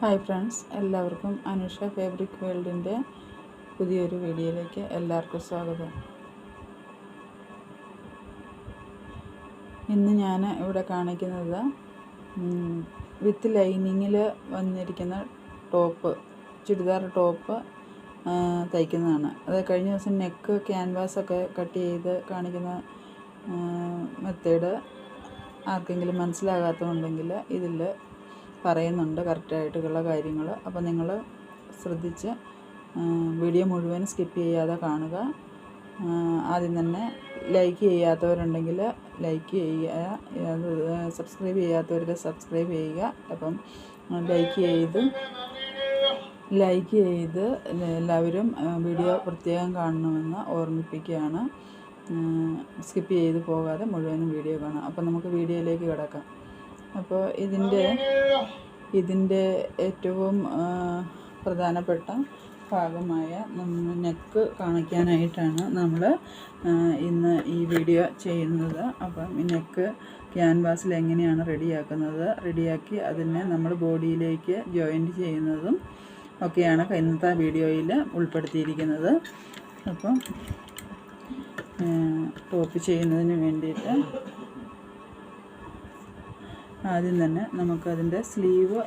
Hi friends, എല്ലാവർക്കും Anusha fabric വേൾഡിൻ്റെ പുതിയൊരു വീഡിയോയിലേക്ക് എല്ലാവർക്കും സ്വാഗതം. ഇന്ന് ഞാൻ ഇവിടെ കാണിക്കുന്നത് വിത്ത് ലൈനിങ്ങിൽ വന്നിരിക്കുന്ന ചുരിദാർ ടോപ്പ് തയ്ക്കുന്നതാണ്. അത് കഴിഞ്ഞ ദിവസം നെക്ക് ക്യാൻവാസൊക്കെ കട്ട് ചെയ്ത് കാണിക്കുന്ന മെത്തേഡ് ആർക്കെങ്കിലും മനസ്സിലാകാത്തതുണ്ടെങ്കിൽ ഇതിൽ പറയുന്നുണ്ട് കറക്റ്റായിട്ടുള്ള കാര്യങ്ങൾ. അപ്പോൾ നിങ്ങൾ ശ്രദ്ധിച്ച് വീഡിയോ മുഴുവൻ സ്കിപ്പ് ചെയ്യാതെ കാണുക. ആദ്യം തന്നെ ലൈക്ക് ചെയ്യാത്തവരുണ്ടെങ്കിൽ ലൈക്ക് ചെയ്യുക, സബ്സ്ക്രൈബ് ചെയ്യാത്തവർ സബ്സ്ക്രൈബ് ചെയ്യുക. അപ്പം ലൈക്ക് ചെയ്ത് എല്ലാവരും വീഡിയോ പ്രത്യേകം കാണണമെന്ന് ഓർമ്മിപ്പിക്കുകയാണ്. സ്കിപ്പ് ചെയ്ത് പോകാതെ മുഴുവനും വീഡിയോ കാണാം. അപ്പോൾ നമുക്ക് വീഡിയോയിലേക്ക് കിടക്കാം. അപ്പോൾ ഇതിൻ്റെ ഏറ്റവും പ്രധാനപ്പെട്ട ഭാഗമായ നെക്ക് കാണിക്കാനായിട്ടാണ് നമ്മൾ ഇന്ന് ഈ വീഡിയോ ചെയ്യുന്നത്. അപ്പം ഈ നെക്ക് ക്യാൻവാസിൽ എങ്ങനെയാണ് റെഡിയാക്കി അതിനെ നമ്മൾ ബോഡിയിലേക്ക് ജോയിൻറ്റ് ചെയ്യുന്നതും ഒക്കെയാണ് ഇന്നത്തെ വീഡിയോയിൽ ഉൾപ്പെടുത്തിയിരിക്കുന്നത്. അപ്പം ടോപ്പ് ചെയ്യുന്നതിന് വേണ്ടിയിട്ട് ആദ്യം തന്നെ നമുക്കതിൻ്റെ സ്ലീവ്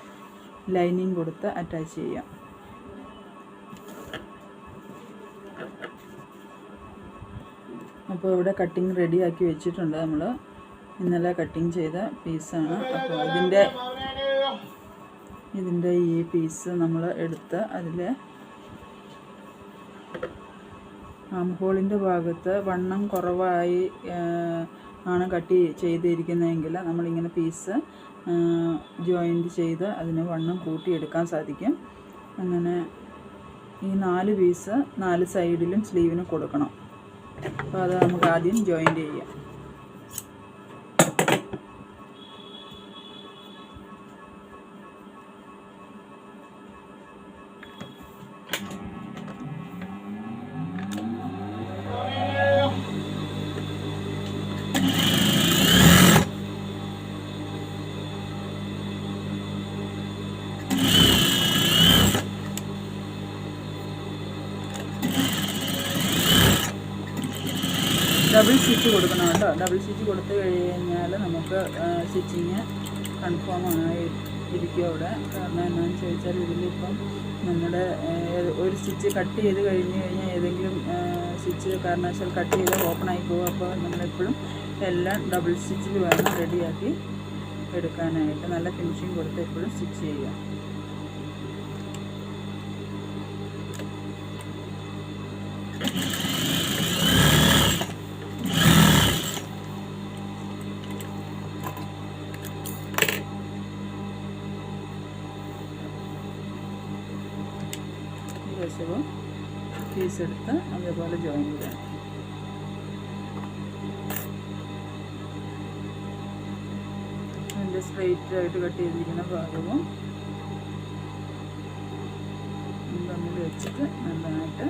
ലൈനിങ് കൊടുത്ത് അറ്റാച്ച് ചെയ്യാം. അപ്പോൾ ഇവിടെ കട്ടിങ് റെഡിയാക്കി വെച്ചിട്ടുണ്ട്. നമ്മൾ ഇന്നലെ കട്ടിങ് ചെയ്ത പീസാണ്. അപ്പോൾ ഇതിൻ്റെ ഈ പീസ് നമ്മൾ എടുത്ത് അതിൽ ആംഹോളിൻ്റെ ഭാഗത്ത് വണ്ണം കുറവായി ആണ് കട്ട് ചെയ്തിരിക്കുന്നതെങ്കിൽ നമ്മളിങ്ങനെ പീസ് ജോയിൻറ്റ് ചെയ്ത് അതിന് വണ്ണം കൂട്ടിയെടുക്കാൻ സാധിക്കും. അങ്ങനെ ഈ 4 പീസ് 4 സൈഡിലും സ്ലീവിന് കൊടുക്കണം. അപ്പോൾ അത് നമുക്ക് ആദ്യം ജോയിൻറ്റ് ചെയ്യാം. ഡബിൾ സ്റ്റിച്ച് കൊടുക്കണം കേട്ടോ. ഡബിൾ സ്റ്റിച്ച് കൊടുത്തു കഴിഞ്ഞാൽ നമുക്ക് സ്റ്റിച്ചിങ് കൺഫേം ആയിരിക്കും അവിടെ. കാരണം എന്താണെന്ന് ചോദിച്ചാൽ ഇതിലിപ്പം നമ്മുടെ ഒരു സ്റ്റിച്ച് കട്ട് ചെയ്ത് കഴിഞ്ഞാൽ ഏതെങ്കിലും സ്റ്റിച്ച് കാരണവശാൽ കട്ട് ചെയ്ത് ഓപ്പൺ ആയി പോകും. അപ്പോൾ നമ്മളെപ്പോഴും എല്ലാം ഡബിൾ സ്റ്റിച്ചിൽ വേണം റെഡിയാക്കി എടുക്കാനായിട്ട്. നല്ല ഫിനിഷിങ് കൊടുത്ത് എപ്പോഴും സ്റ്റിച്ച് ചെയ്യുക. വശവും പീസ് എടുത്ത് അതേപോലെ ജോയിൻ ചെയ്യാം. അതിൻ്റെ സ്ട്രെയിറ്റ് ആയിട്ട് കട്ട് ചെയ്തിരിക്കുന്ന ഭാഗവും തമ്മിൽ വെച്ചിട്ട് നല്ലതായിട്ട്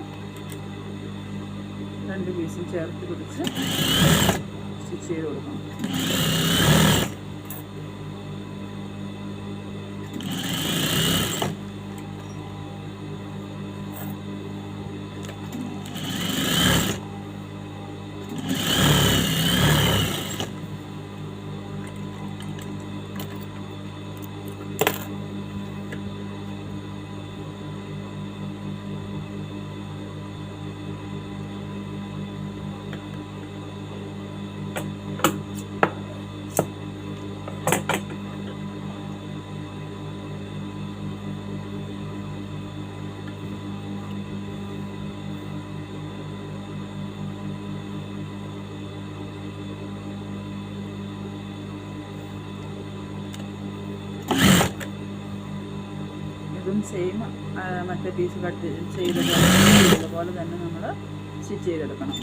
2 പീസും ചേർത്ത് പിടിച്ച് സ്റ്റിച്ച് ചെയ്ത് കൊടുക്കണം. ഇതും സെയിം മറ്റേ പീസ് കട്ട് ചെയ്തതുപോലെ തന്നെ നമ്മൾ സ്റ്റിച്ച് ചെയ്തെടുക്കണം.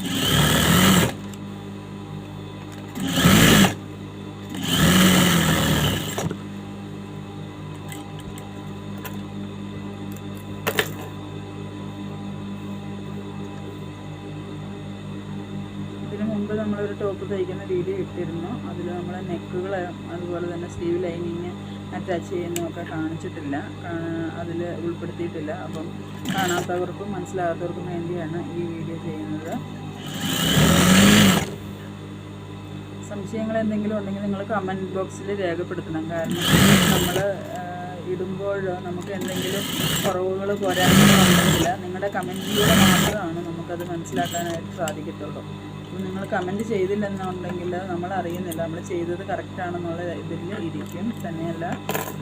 ഇതിന് മുമ്പ് നമ്മളൊരു ടോപ്പ് തയ്ക്കുന്ന വീഡിയോ ഇട്ടിരുന്നു. അതിൽ നമ്മൾ നെക്കുകൾ അതുപോലെ തന്നെ സ്ലീവ് ലൈനിങ് അറ്റാച്ച് ചെയ്യുന്നതൊക്കെ കാണിച്ചിട്ടില്ല, അതിൽ ഉൾപ്പെടുത്തിയിട്ടില്ല. അപ്പം കാണാത്തവർക്കും മനസ്സിലാകാത്തവർക്കും വേണ്ടിയാണ് ഈ വീഡിയോ ചെയ്യുന്നത്. സംശയങ്ങൾ എന്തെങ്കിലും ഉണ്ടെങ്കിൽ നിങ്ങൾ കമൻറ്റ് ബോക്സിൽ രേഖപ്പെടുത്തണം. കാരണം നമ്മൾ ഇടുമ്പോൾ നമുക്ക് എന്തെങ്കിലും കുറവുകൾ പോരായ്മകളോ ഉണ്ടെങ്കിൽ നിങ്ങളുടെ കമൻറ്റിലൂടെ മാത്രമാണ് നമുക്കത് മനസ്സിലാക്കാനായിട്ട് സാധിക്കത്തുള്ളൂ. അപ്പം നിങ്ങൾ കമൻറ്റ് ചെയ്തില്ലെന്നുണ്ടെങ്കിൽ നമ്മൾ അറിയുന്നില്ല നമ്മൾ ചെയ്തത് കറക്റ്റാണെന്നുള്ള ഇതിൽ ഇരിക്കും തന്നെയല്ല.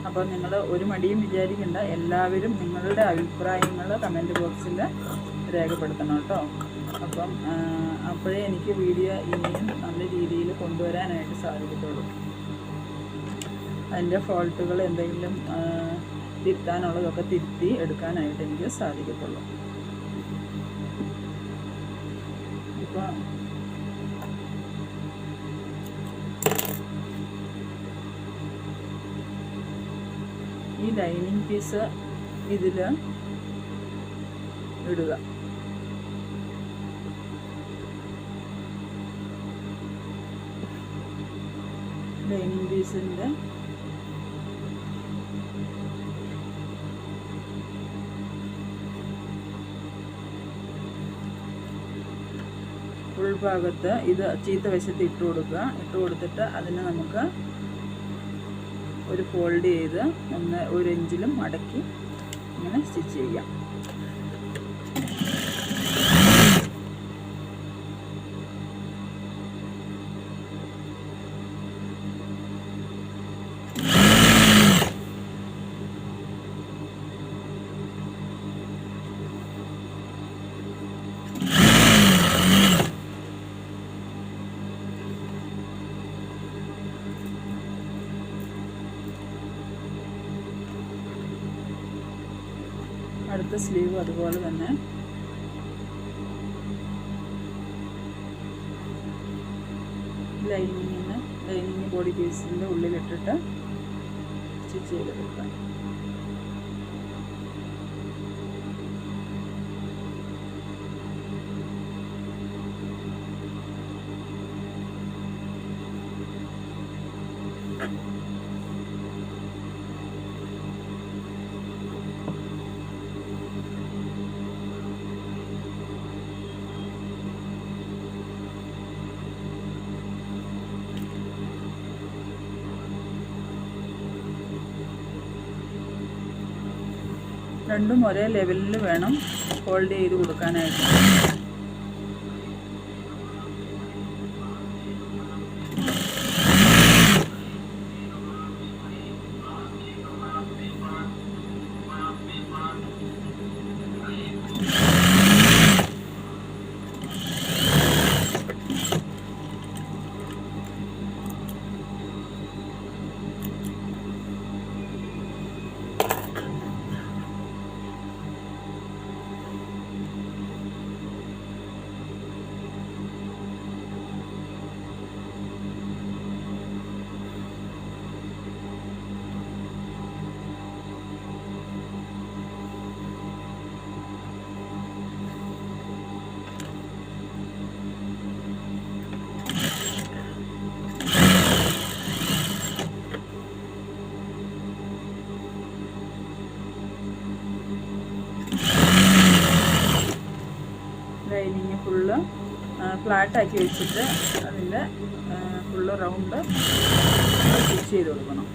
അപ്പോൾ നിങ്ങൾ ഒരു മടിയും വിചാരിക്കേണ്ട, എല്ലാവരും നിങ്ങളുടെ അഭിപ്രായങ്ങൾ കമൻറ്റ് ബോക്സിൽ രേഖപ്പെടുത്തണം കേട്ടോ. അപ്പം അപ്പോഴേ എനിക്ക് വീഡിയോ ഇനിയും നല്ല രീതിയിൽ കൊണ്ടുവരാനായിട്ട് സാധിക്കത്തുള്ളൂ. അതിൻ്റെ ഫോൾട്ടുകൾ എന്തെങ്കിലും തിരുത്താനുള്ളതൊക്കെ തിരുത്തി എടുക്കാനായിട്ട് എനിക്ക് സാധിക്കത്തുള്ളൂ. ഇപ്പോൾ ഈ ലൈനിങ് പീസ് ഇതിൽ ഇടുക. ലൈനിങ് പീസിൻ്റെ ഉൾഭാഗത്ത് ഇത് ചീത്ത വശത്ത് ഇട്ട് കൊടുക്കുക. ഇട്ട് കൊടുത്തിട്ട് അതിനെ നമുക്ക് ഒരു ഫോൾഡ് ചെയ്ത് 1 ഇഞ്ചിലും മടക്കി ഇങ്ങനെ സ്റ്റിച്ച് ചെയ്യാം. അടുത്ത സ്ലീവ് അതുപോലെ തന്നെ ലൈനിങ് ബോഡി പീസിൻ്റെ ഉള്ളിലിട്ടിട്ട് സ്റ്റിച്ച് ചെയ്തെടുക്കാം. രണ്ടും ഒരേ ലെവലിൽ വേണം ഫോൾഡ് ചെയ്ത് കൊടുക്കാനായിട്ട്. ലൈനിങ് ഫുള്ള് ഫ്ലാറ്റാക്കി വെച്ചിട്ട് അതിൻ്റെ ഫുള്ള് റൗണ്ട് സ്റ്റിച്ച് ചെയ്ത് കൊടുക്കണം.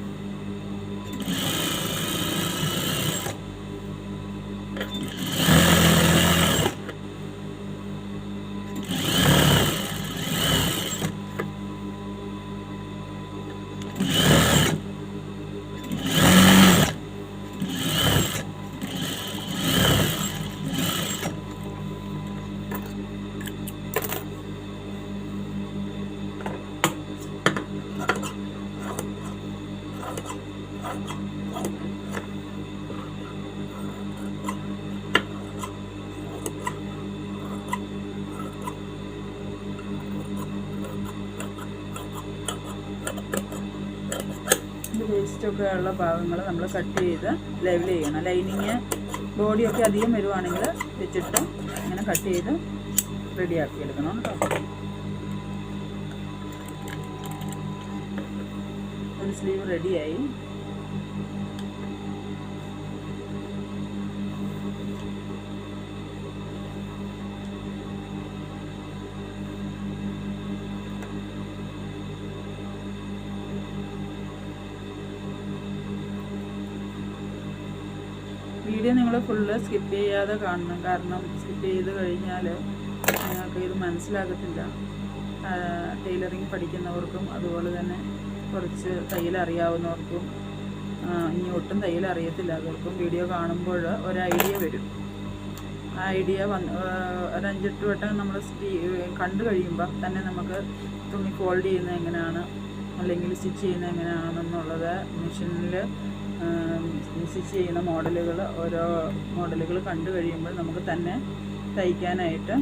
വേസ്റ്റൊക്കെ ഉള്ള ഭാഗങ്ങൾ നമ്മൾ കട്ട് ചെയ്ത് ലെവൽ ചെയ്യണം. ലൈനിങ് ബോഡിയൊക്കെ അധികം വരുവാണെങ്കിൽ വെച്ചിട്ട് ഇങ്ങനെ കട്ട് ചെയ്ത് റെഡിയാക്കി എടുക്കണം കേട്ടോ. ഒരു സ്ലീവ് റെഡിയായി. വീഡിയോ നിങ്ങൾ ഫുള്ള് സ്കിപ്പ് ചെയ്യാതെ കാണണം. കാരണം സ്കിപ്പ് ചെയ്ത് കഴിഞ്ഞാൽ നിങ്ങൾക്ക് ഇത് മനസ്സിലാകത്തില്ല. ടൈലറിങ് പഠിക്കുന്നവർക്കും അതുപോലെ തന്നെ കുറച്ച് തയ്യൽ അറിയാവുന്നവർക്കും ഇനി ഒട്ടും തയ്യൽ അറിയത്തില്ലാത്തവർക്കും വീഡിയോ കാണുമ്പോൾ ഒരു ഐഡിയ വരും. ആ ഐഡിയ ഒരു 5-8 വട്ടം നമ്മൾ കണ്ടു കഴിയുമ്പോൾ തന്നെ നമുക്ക് തുണി ഫോൾഡ് ചെയ്യുന്നത് എങ്ങനെയാണ്, അല്ലെങ്കിൽ സ്റ്റിച്ച് ചെയ്യുന്നത് എങ്ങനെയാണെന്നുള്ളത് മെഷീനിൽ സ്റ്റിച്ച് ചെയ്യുന്ന ഓരോ മോഡലുകൾ കണ്ടു കഴിയുമ്പോൾ നമുക്ക് തന്നെ തയ്ക്കാനായിട്ട്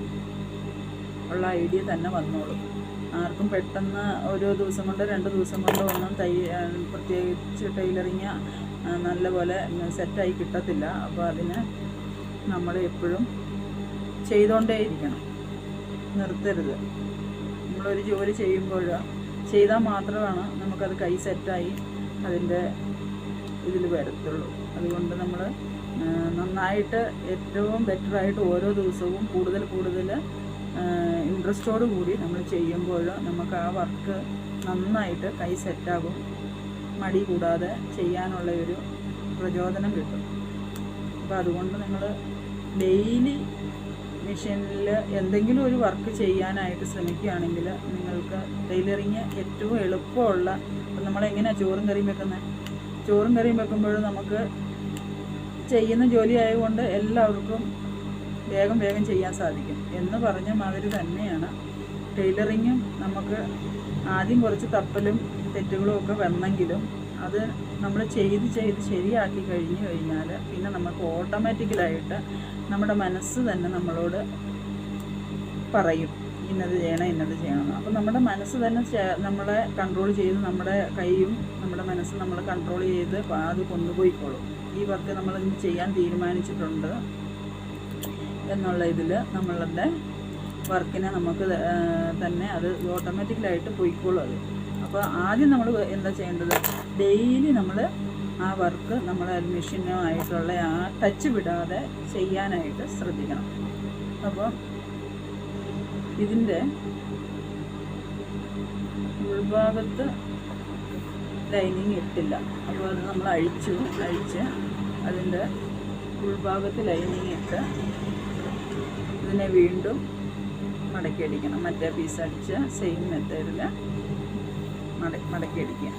ഉള്ള ഐഡിയ തന്നെ വന്നോളും. ആർക്കും പെട്ടെന്ന് ഒരു ദിവസം കൊണ്ട് 2 ദിവസം കൊണ്ടോ ഒന്നും പ്രത്യേകിച്ച് ടൈലറിങ് നല്ലപോലെ സെറ്റായി കിട്ടത്തില്ല. അപ്പോൾ അതിന് നമ്മൾ എപ്പോഴും ചെയ്തുകൊണ്ടേയിരിക്കണം, നിർത്തരുത്. നമ്മളൊരു ജോലി ചെയ്താൽ മാത്രമാണ് നമുക്കത് കൈ സെറ്റായി അതിൻ്റെ ഇതിൽ വരത്തുള്ളൂ. അതുകൊണ്ട് നമ്മൾ നന്നായിട്ട് ഏറ്റവും ബെറ്ററായിട്ട് ഓരോ ദിവസവും കൂടുതൽ ഇൻട്രസ്റ്റോടു കൂടി നമ്മൾ ചെയ്യുമ്പോൾ നമുക്ക് ആ വർക്ക് നന്നായിട്ട് കൈ സെറ്റാകും. മടി കൂടാതെ ചെയ്യാനുള്ള ഒരു പ്രചോദനം കിട്ടും. അപ്പോൾ അതുകൊണ്ട് നിങ്ങൾ ഡെയിലി മെഷീനിൽ എന്തെങ്കിലും ഒരു വർക്ക് ചെയ്യാനായിട്ട് ശ്രമിക്കുകയാണെങ്കിൽ നിങ്ങൾക്ക് ടൈലറിങ് ഏറ്റവും എളുപ്പമുള്ള. നമ്മളെങ്ങനെയാണ് ചോറും കറിയും വെക്കുമ്പോൾ നമുക്ക് ചെയ്യുന്ന ജോലി ആയതുകൊണ്ട് എല്ലാവർക്കും വേഗം ചെയ്യാൻ സാധിക്കും എന്ന് പറഞ്ഞ മാതിരി തന്നെയാണ് ടൈലറിങ്ങും. നമുക്ക് ആദ്യം കുറച്ച് തപ്പലും തെറ്റുകളും ഒക്കെ വന്നെങ്കിലും അത് നമ്മൾ ചെയ്ത് ശരിയാക്കി കഴിഞ്ഞാൽ പിന്നെ നമുക്ക് ഓട്ടോമാറ്റിക്കലായിട്ട് നമ്മുടെ മനസ്സ് തന്നെ നമ്മളോട് പറയും ഇന്നത് ചെയ്യണം. അപ്പോൾ നമ്മുടെ മനസ്സ് തന്നെ നമ്മളെ കൺട്രോൾ ചെയ്ത്, നമ്മുടെ കൈയും നമ്മുടെ മനസ്സ് നമ്മൾ കൺട്രോൾ ചെയ്ത് അത് കൊണ്ടുപോയിക്കോളും. ഈ വർക്ക് നമ്മൾ ചെയ്യാൻ തീരുമാനിച്ചിട്ടുണ്ട് എന്നുള്ള ഇതിൽ നമ്മളുടെ വർക്കിനെ നമുക്ക് തന്നെ അത് ഓട്ടോമാറ്റിക്കലായിട്ട് പോയിക്കോളും അത്. അപ്പോൾ ആദ്യം നമ്മൾ എന്താ ചെയ്യേണ്ടത്, ഡെയിലി നമ്മൾ ആ വർക്ക് നമ്മളെ മെഷീനുമായിട്ടുള്ള ആ ടച്ച് വിടാതെ ചെയ്യാനായിട്ട് ശ്രദ്ധിക്കണം. അപ്പോൾ ഇതിൻ്റെ ഉൾഭാഗത്ത് ലൈനിങ് ഇട്ടില്ല. അപ്പോൾ അത് നമ്മൾ അഴിച്ച് അതിൻ്റെ ഉൾഭാഗത്ത് ലൈനിങ് ഇട്ട് ഇതിനെ വീണ്ടും മടക്കി അടിക്കണം. മറ്റേ പീസ് അടിച്ച് സെയിം മെത്തേഡിൽ മടക്കി അടിക്കുക.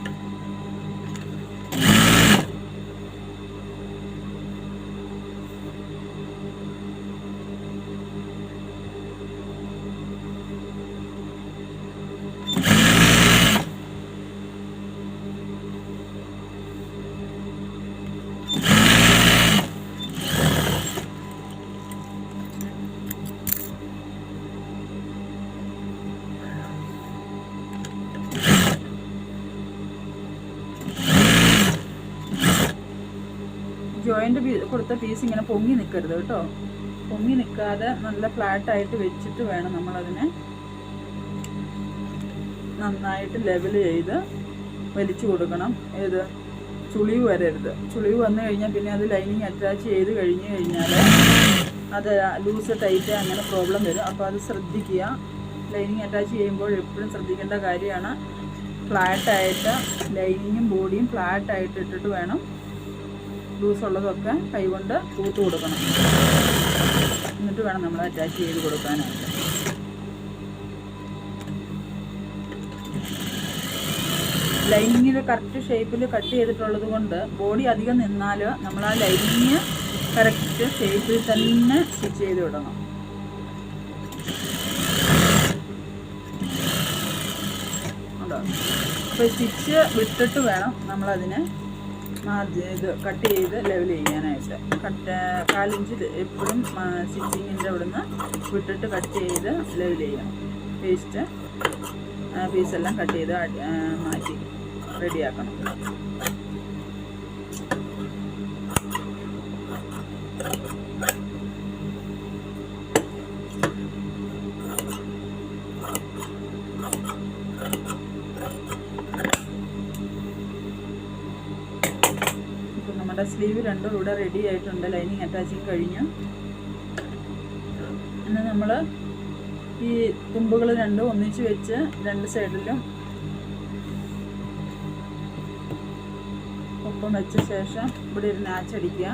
ജോയിൻ്റ് കൊടുത്ത പീസ് ഇങ്ങനെ പൊങ്ങി നിൽക്കരുത് കേട്ടോ. പൊങ്ങി നിൽക്കാതെ നല്ല ഫ്ലാറ്റായിട്ട് വെച്ചിട്ട് വേണം നമ്മളതിനെ നന്നായിട്ട് ലെവൽ ചെയ്ത് വലിച്ചു കൊടുക്കണം. ചുളിവ് വരരുത്. ചുളിവ് വന്നു കഴിഞ്ഞാൽ പിന്നെ അത് ലൈനിങ് അറ്റാച്ച് ചെയ്ത് കഴിഞ്ഞാൽ അത് ലൂസ് ടൈറ്റ് അങ്ങനെ പ്രോബ്ലം വരും. അപ്പോൾ അത് ശ്രദ്ധിക്കുക. ലൈനിങ് അറ്റാച്ച് ചെയ്യുമ്പോൾ എപ്പോഴും ശ്രദ്ധിക്കേണ്ട കാര്യമാണ്. ഫ്ലാറ്റായിട്ട് ലൈനിങ്ങും ബോഡിയും ഫ്ലാറ്റായിട്ട് ഇട്ടിട്ട് വേണം ലൂസുള്ളതൊക്കെ കൈകൊണ്ട് തൂത്ത് കൊടുക്കണം. എന്നിട്ട് വേണം നമ്മൾ അറ്റാച്ച് ചെയ്ത് കൊടുക്കാനായിട്ട്. ലൈനിങ്ങിൽ കറക്റ്റ് ഷേപ്പിൽ കട്ട് ചെയ്തിട്ടുള്ളത് കൊണ്ട് ബോഡി അധികം നിന്നാൽ നമ്മൾ ആ ലൈനിങ് കറക്റ്റ് ഷേപ്പിൽ തന്നെ സ്റ്റിച്ച് ചെയ്ത് വിടണം. അപ്പോൾ സ്റ്റിച്ച് വിട്ടിട്ട് വേണം നമ്മളതിനെ ഇത് കട്ട് ചെയ്ത് ലെവൽ ചെയ്യാനായിട്ട്. 1/4 ഇഞ്ച് എപ്പോഴും സ്റ്റിച്ചിങ്ങിൻ്റെ അവിടുന്ന് വിട്ടിട്ട് കട്ട് ചെയ്ത് ലെവൽ ചെയ്യണം. പീസെല്ലാം കട്ട് ചെയ്ത് മാറ്റി റെഡിയാക്കണം. സ്ലീവ് രണ്ടും ഇവിടെ റെഡി ആയിട്ടുണ്ട്. ലൈനിങ് അറ്റാച്ചിങ് കഴിഞ്ഞു. പിന്നെ നമ്മൾ ഈ തുമ്പുകൾ രണ്ടും ഒന്നിച്ച് വെച്ച് 2 സൈഡിലും ഒപ്പം വെച്ച ശേഷം ഇവിടെ ഒരു നാച്ച് അടിക്കുക.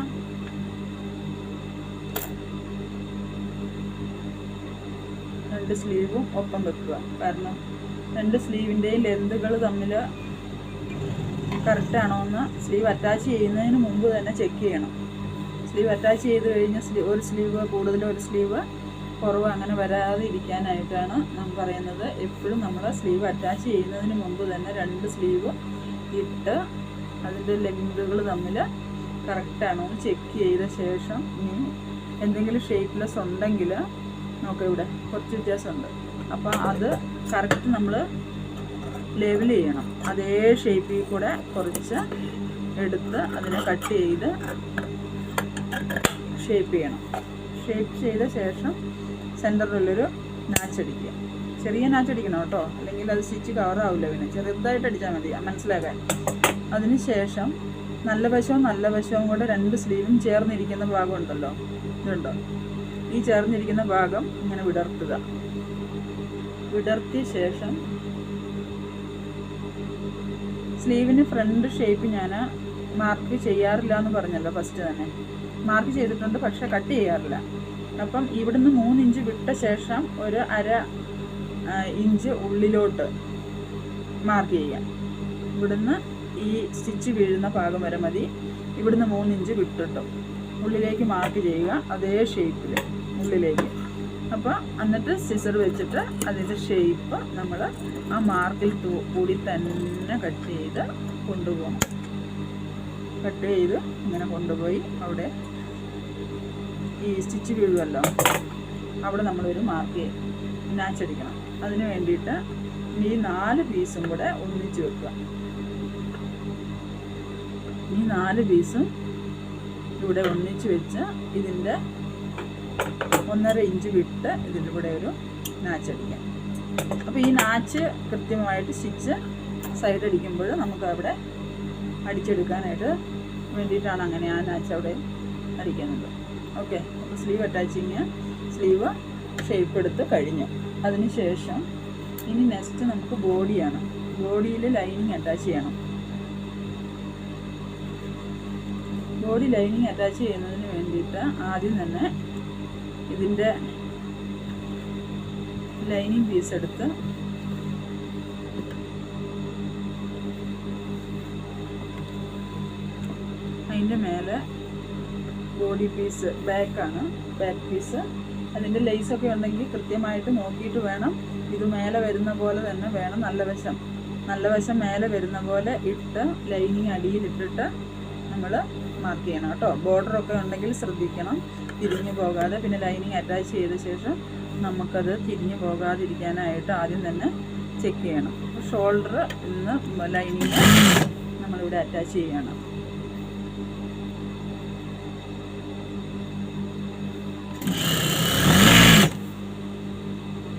രണ്ട് സ്ലീവും ഒപ്പം വെക്കുക. കാരണം രണ്ട് സ്ലീവിൻ്റെയും ലെന്തുകൾ തമ്മിൽ കറക്റ്റാണോ എന്ന് സ്ലീവ് അറ്റാച്ച് ചെയ്യുന്നതിന് മുമ്പ് തന്നെ ചെക്ക് ചെയ്യണം. സ്ലീവ് അറ്റാച്ച് ചെയ്ത് കഴിഞ്ഞ് ഒരു സ്ലീവ് കൂടുതൽ ഒരു സ്ലീവ് കുറവ് അങ്ങനെ വരാതെ ഇരിക്കാനായിട്ടാണ് നാം പറയുന്നത്. എപ്പോഴും നമ്മൾ സ്ലീവ് അറ്റാച്ച് ചെയ്യുന്നതിന് മുമ്പ് തന്നെ രണ്ട് സ്ലീവ് ഇട്ട് അതിൻ്റെ ലെങ്തുകൾ തമ്മിൽ കറക്റ്റാണോ എന്ന് ചെക്ക് ചെയ്ത ശേഷം ഇനി എന്തെങ്കിലും ഷേപ്പ്ലെസ് ഉണ്ടെങ്കിൽ നോക്കാം, ഇവിടെ കുറച്ച് വ്യത്യാസമുണ്ട്. അപ്പോൾ അത് കറക്റ്റ് നമ്മൾ ലെവൽ ചെയ്യണം. അതേ ഷേപ്പിൽ കൂടെ കുറച്ച് എടുത്ത് അതിനെ കട്ട് ചെയ്ത് ഷേപ്പ് ചെയ്യണം. ഷേപ്പ് ചെയ്ത ശേഷം സെൻറ്ററിലൊരു നാച്ചടിക്കുക. ചെറിയ നാച്ചടിക്കണം കേട്ടോ, അല്ലെങ്കിൽ അത് സ്റ്റിച്ച് കവറാവില്ല. പിന്നെ ചെറുതായിട്ട് അടിച്ചാൽ മതി മനസ്സിലാക്കാൻ. അതിന് ശേഷം നല്ല വശവും കൂടെ രണ്ട് സ്ലീവും ചേർന്നിരിക്കുന്ന ഭാഗം ഉണ്ടല്ലോ, ഇതുണ്ടോ, ഈ ചേർന്നിരിക്കുന്ന ഭാഗം ഇങ്ങനെ വിടർത്തുക. വിടർത്തിയ ശേഷം സ്ലീവിന് ഫ്രണ്ട് ഷേപ്പ് ഞാൻ മാർക്ക് ചെയ്യാറില്ല എന്ന് പറഞ്ഞല്ലോ ഫസ്റ്റ് തന്നെ. മാർക്ക് ചെയ്തിട്ടുണ്ട്, പക്ഷെ കട്ട് ചെയ്യാറില്ല. അപ്പം ഇവിടുന്ന് 3 ഇഞ്ച് വിട്ട ശേഷം ഒരു 1/2 ഇഞ്ച് ഉള്ളിലോട്ട് മാർക്ക് ചെയ്യാം. ഇവിടുന്ന് ഈ സ്റ്റിച്ച് വീഴുന്ന ഭാഗം വരെ മതി. ഇവിടുന്ന് 3 ഇഞ്ച് വിട്ടിട്ടും ഉള്ളിലേക്ക് മാർക്ക് ചെയ്യുക, അതേ ഷേപ്പിൽ ഉള്ളിലേക്ക്. അപ്പോൾ എന്നിട്ട് സിസർ വെച്ചിട്ട് അതിൻ്റെ ഷേപ്പ് നമ്മൾ ആ മാർക്കിൽ കൂടി തന്നെ കട്ട് ചെയ്ത് കൊണ്ടുപോകണം. കട്ട് ചെയ്ത് ഇങ്ങനെ കൊണ്ടുപോയി അവിടെ ഈ സ്റ്റിച്ച് വീഴുമല്ലോ, അവിടെ നമ്മളൊരു മാർക്ക് നാച്ചടിക്കണം. അതിന് വേണ്ടിയിട്ട് ഈ 4 പീസും കൂടെ ഒന്നിച്ച് വെക്കുക. ഈ 4 പീസും ഇവിടെ ഒന്നിച്ച് വെച്ച് ഇതിൻ്റെ 1.5 ഇഞ്ച് വിട്ട് ഇതിലൂടെ ഒരു നാച്ചടിക്കാം. അപ്പോൾ ഈ നാച്ച് കൃത്യമായിട്ട് സ്റ്റിച്ച് സൈഡ് അടിക്കുമ്പോൾ നമുക്ക് അവിടെ അടിച്ചെടുക്കാനായിട്ട് വേണ്ടിയിട്ടാണ് അങ്ങനെ ആ നാച്ച് അവിടെ അടിക്കുന്നത്. ഓക്കെ, അപ്പോൾ സ്ലീവ് അറ്റാച്ചിങ്, സ്ലീവ് ഷേപ്പ് എടുത്ത് കഴിഞ്ഞു. അതിന് ശേഷം ഇനി നെക്സ്റ്റ് നമുക്ക് ബോഡിയാണ്. ബോഡിയിൽ ലൈനിങ് അറ്റാച്ച് ചെയ്യണം. ബോഡി ലൈനിങ് അറ്റാച്ച് ചെയ്യുന്നതിന് വേണ്ടിയിട്ട് ആദ്യം തന്നെ ഇതിൻ്റെ ലൈനിങ് പീസ് എടുത്ത് അതിൻ്റെ മേലെ ബോഡി പീസ് ബാക്ക് പീസ്, അതിൻ്റെ ലേസൊക്കെ ഉണ്ടെങ്കിൽ കൃത്യമായിട്ട് നോക്കിയിട്ട് വേണം. ഇത് മേലെ വരുന്ന പോലെ തന്നെ വേണം, നല്ല വശം മേലെ വരുന്ന പോലെ ഇട്ട് ലൈനിങ് അടിയിലിട്ടിട്ട് നമ്മൾ മാർക്ക് ചെയ്യണം കേട്ടോ. ബോർഡറൊക്കെ ഉണ്ടെങ്കിൽ ശ്രദ്ധിക്കണം, തിരിഞ്ഞു പോകാതെ. പിന്നെ ലൈനിങ് അറ്റാച്ച് ചെയ്ത ശേഷം നമുക്കത് തിരിഞ്ഞു പോകാതിരിക്കാനായിട്ട് ആദ്യം തന്നെ ചെക്ക് ചെയ്യണം. ഷോൾഡർ ഇന്ന് ലൈനിങ് നമ്മളിവിടെ അറ്റാച്ച് ചെയ്യണം.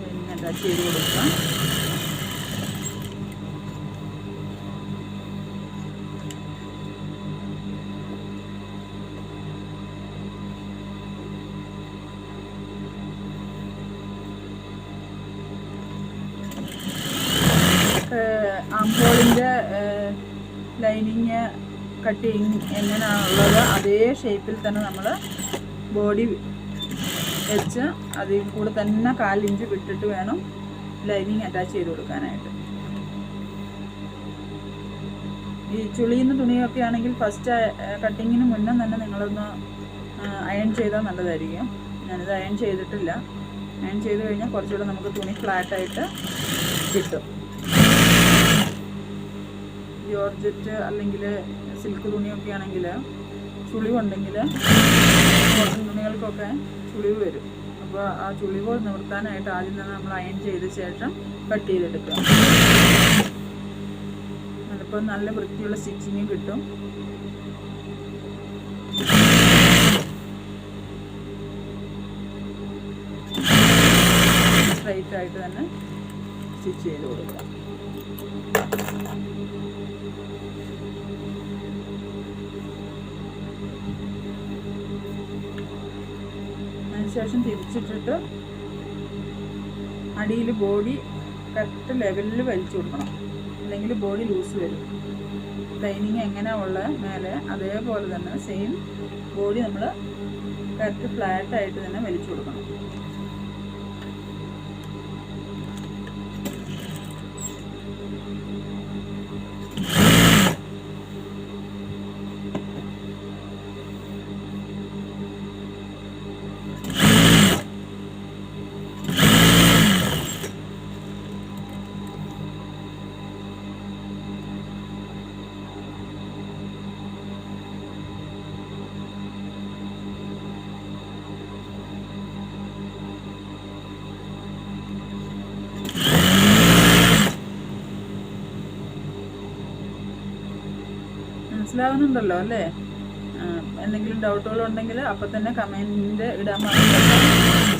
ലൈനിങ് അറ്റാച്ച് ചെയ്ത് കൊടുക്കാം. ആംഹോളിൻ്റെ ലൈനിങ് കട്ടിങ് എങ്ങനെയാണുള്ളത് അതേ ഷേപ്പിൽ തന്നെ നമ്മൾ ബോഡി വെച്ച് അതിൽ കൂടെ തന്നെ 1/4 ഇഞ്ച് വിട്ടിട്ട് വേണം ലൈനിങ് അറ്റാച്ച് ചെയ്ത് കൊടുക്കാനായിട്ട്. ഈ ചുളിയുന്ന തുണിയൊക്കെ ആണെങ്കിൽ ഫസ്റ്റ് കട്ടിങ്ങിന് മുന്നേ തന്നെ നിങ്ങളൊന്ന് അയൺ ചെയ്താൽ നല്ലതായിരിക്കും. ഞാനിത് അയൺ ചെയ്തിട്ടില്ല. അയൺ ചെയ്ത് കഴിഞ്ഞാൽ കുറച്ചുകൂടെ നമുക്ക് തുണി ഫ്ലാറ്റായിട്ട് കിട്ടും. ജോർജറ്റ് അല്ലെങ്കിൽ സിൽക്ക് തുണിയൊക്കെ ആണെങ്കിൽ ചുളിവുണ്ടെങ്കിൽ കോട്ടൺ തുണികൾക്കൊക്കെ ചുളിവ് വരും. അപ്പോൾ ആ ചുളിവ് നിവർത്താനായിട്ട് ആദ്യം തന്നെ നമ്മൾ അയൺ ചെയ്ത ശേഷം കട്ട് ചെയ്തെടുക്കുക. അതിപ്പോൾ നല്ല വൃത്തിയുള്ള സ്റ്റിച്ചിങ് കിട്ടും. സ്ട്രൈറ്റ് ആയിട്ട് തന്നെ സ്റ്റിച്ച് ചെയ്ത് കൊടുക്കുക. അതിനുശേഷം തിരിച്ചിട്ടിട്ട് അടിയിൽ ബോഡി കറക്റ്റ് ലെവലിൽ വലിച്ചു കൊടുക്കണം, അല്ലെങ്കിൽ ബോഡി ലൂസ് വരും. ലൈനിങ് എങ്ങനെയാണ് ഉള്ളത് മേലെ അതേപോലെ തന്നെ സെയിം ബോഡി നമ്മൾ കറക്റ്റ് ഫ്ലാറ്റായിട്ട് തന്നെ വലിച്ചു കൊടുക്കണം. മനസ്സിലാവുന്നുണ്ടല്ലോ അല്ലേ? എന്തെങ്കിലും ഡൗട്ടുകളുണ്ടെങ്കിൽ അപ്പം തന്നെ കമൻറ്റ് ഇടാൻ മറക്കണ്ട.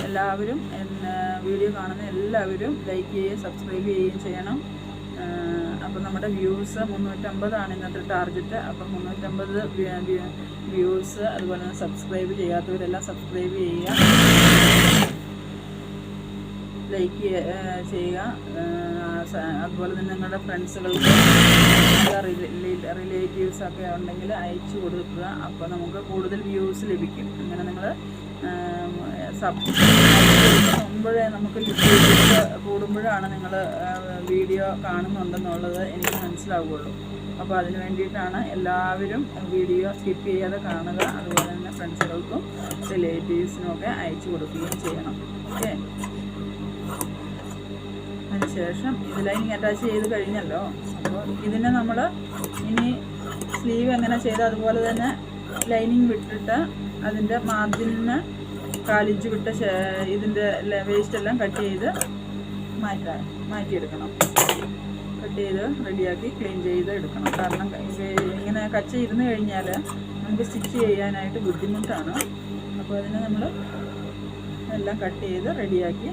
എല്ലാവരും വീഡിയോ കാണുന്ന എല്ലാവരും ലൈക്ക് ചെയ്യുകയും സബ്സ്ക്രൈബ് ചെയ്യുകയും ചെയ്യണം. അപ്പം നമ്മുടെ വ്യൂസ് 350 ഇന്നത്തെ ടാർഗറ്റ്. അപ്പം 350 വ്യൂസ്, അതുപോലെ തന്നെ സബ്സ്ക്രൈബ് ചെയ്യാത്തവരെല്ലാം സബ്സ്ക്രൈബ് ചെയ്യുക, ലൈക്ക് ചെയ്യുക. അതുപോലെ തന്നെ നിങ്ങളുടെ ഫ്രണ്ട്സുകൾക്ക്, റിലേറ്റീവ്സൊക്കെ ഉണ്ടെങ്കിൽ അയച്ചു കൊടുക്കുക. അപ്പോൾ നമുക്ക് കൂടുതൽ വ്യൂസ് ലഭിക്കും. അങ്ങനെ നിങ്ങൾ മുമ്പഴേ നമുക്ക് വ്യൂസ് കൂടുമ്പോഴാണ് നിങ്ങൾ വീഡിയോ കാണുന്നുണ്ടെന്നുള്ളത് എനിക്ക് മനസ്സിലാവുകയുള്ളൂ. അപ്പോൾ അതിന് വേണ്ടിയിട്ടാണ് എല്ലാവരും വീഡിയോ സ്കിപ്പ് ചെയ്യാതെ കാണുക. അതുപോലെ തന്നെ ഫ്രണ്ട്സുകൾക്കും റിലേറ്റീവ്സിനും ഒക്കെ അയച്ചു കൊടുക്കുകയും ചെയ്യണം. ഓക്കെ. അതിനുശേഷം ഇത് ലൈനിങ് അറ്റാച്ച് ചെയ്ത് കഴിഞ്ഞല്ലോ. അപ്പോൾ ഇതിനെ നമ്മൾ ഇനി സ്ലീവ് എങ്ങനെ ചെയ്ത് അതുപോലെ തന്നെ ലൈനിങ് വിട്ടിട്ട് അതിൻ്റെ മാർജിനിന് 1/4 ഇഞ്ച് വിട്ട ഇതിൻ്റെ വേസ്റ്റ് എല്ലാം കട്ട് ചെയ്ത് മാറ്റിയെടുക്കണം. കട്ട് ചെയ്ത് റെഡിയാക്കി ക്ലീൻ ചെയ്ത് എടുക്കണം. കാരണം ഇങ്ങനെ കച്ച ഇരുന്ന് കഴിഞ്ഞാൽ നമുക്ക് സ്റ്റിച്ച് ചെയ്യാനായിട്ട് ബുദ്ധിമുട്ടാണ്. അപ്പോൾ അതിനെ നമ്മൾ എല്ലാം കട്ട് ചെയ്ത് റെഡിയാക്കി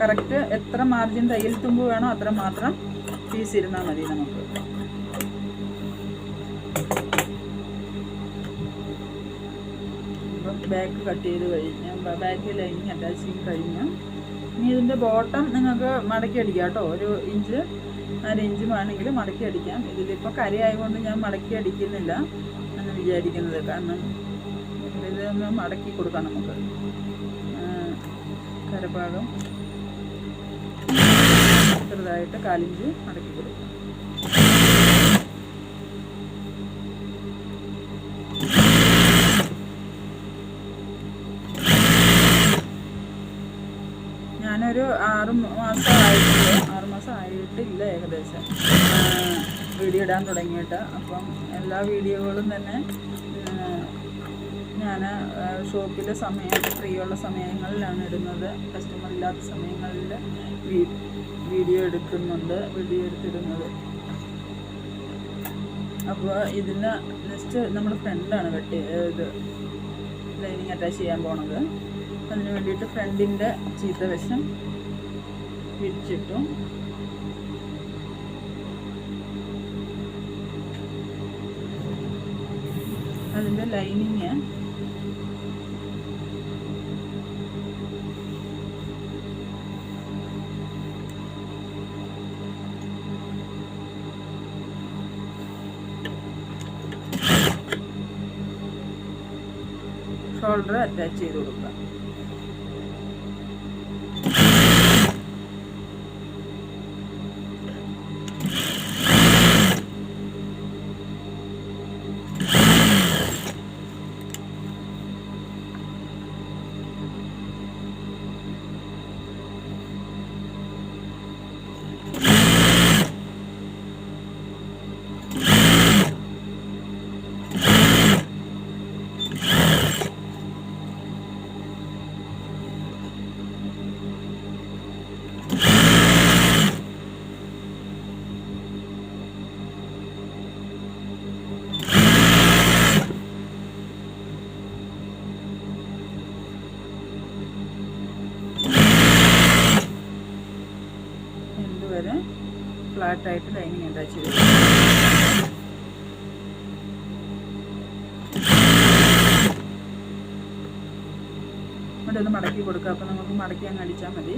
കറക്റ്റ് എത്ര മാർജിൻ തയ്യൽ തുമ്പ് വേണോ അത്ര മാത്രം പീസ് ഇരുന്നാൽ മതി നമുക്ക്. അപ്പം ബാക്ക് കട്ട് ചെയ്ത് കഴിഞ്ഞ് ബാക്ക് ലൈനിങ് അറ്റാച്ച് ചെയ്ത് കഴിഞ്ഞ് ഇനി ഇതിൻ്റെ ബോട്ടം നിങ്ങൾക്ക് മടക്കി അടിക്കാം കേട്ടോ. 1 ഇഞ്ച് 1/2 ഇഞ്ച് വേണമെങ്കിൽ മടക്കി അടിക്കാം. ഇതിലിപ്പോൾ കരയായതുകൊണ്ട് ഞാൻ മടക്കി അടിക്കുന്നില്ല എന്ന് വിചാരിക്കുന്നത്. കാരണം ഇതൊന്ന് മടക്കി കൊടുക്കാം നമുക്ക്. കരഭാഗം ചെറുതായിട്ട് 1/4 ഇഞ്ച് മടക്കി കൊടുക്കാം. ഞാനൊരു 6 മാസം ആയിട്ടില്ല ഏകദേശം വീഡിയോ ഇടാൻ തുടങ്ങിയിട്ട്. അപ്പം എല്ലാ വീഡിയോകളും തന്നെ ഞാൻ ഷോപ്പിലെ ഫ്രീ ഉള്ള സമയങ്ങളിലാണ് ഇടുന്നത്. കസ്റ്റമർ ഇല്ലാത്ത സമയങ്ങളിൽ വീഡിയോ എടുത്തിടുന്നത്. അപ്പോൾ ഇതിന് നെക്സ്റ്റ് നമ്മുടെ ഫ്രണ്ടാണ് ഇത് ലൈനിങ് അറ്റാച്ച് ചെയ്യാൻ പോണത്. അതിന് വേണ്ടിയിട്ട് ഫ്രണ്ടിൻ്റെ ചീത്ത വശം വിരിച്ചിട്ടു. അതിൻ്റെ ലൈനിങ് ഷോൾഡർ അറ്റാച്ച് ചെയ്ത് കൊടുക്കുക. വരെ ഫ്ലാറ്റായിട്ട് ലൈനിങ് അറ്റാച്ച് ചെയ്ത് ഇവിടെ ഒന്ന് മടക്കി കൊടുക്കുക. അപ്പോൾ നമുക്ക് മടക്കി അങ്ങ് അടിച്ചാൽ മതി.